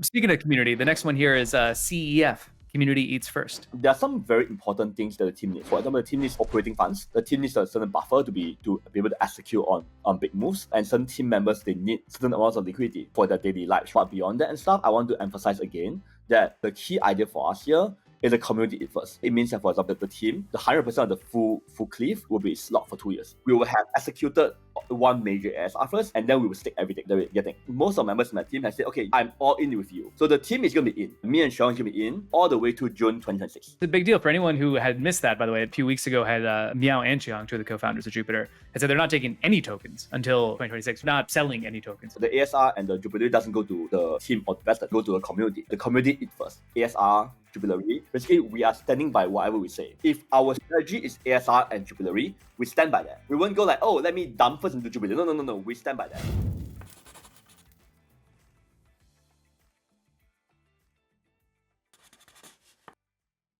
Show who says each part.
Speaker 1: Speaking of community, the next one here is CEF. Community eats first.
Speaker 2: There are some very important things that the team needs. For example, the team needs operating funds. The team needs a certain buffer to be able to execute on big moves. And some team members, they need certain amounts of liquidity for their daily life. But beyond that and stuff, I want to emphasize again that the key idea for us here is a community eat first. It means that, for example, the team, the 100% of the full cliff will be locked for 2 years. We will have executed one major ASR first, and then we will stick everything that we're getting. Most of the members in my team have said, okay, I'm all in with you. So the team is going to be in. Me and Sean is going to be in all the way to June 2026.
Speaker 1: It's a big deal for anyone who had missed that, by the way. A few weeks ago, had Meow and Chiang, two of the co-founders of Jupiter, had said they're not taking any tokens until 2026, not selling any tokens.
Speaker 2: The ASR and the Jupuary doesn't go to the team or investor, go to the community. The community eat first. ASR, Jupuary, basically we are standing by whatever we say. If our strategy is ASR and Jupuary, we stand by that. We won't go like, oh, let me dump first into Jupuary. No, we stand by that.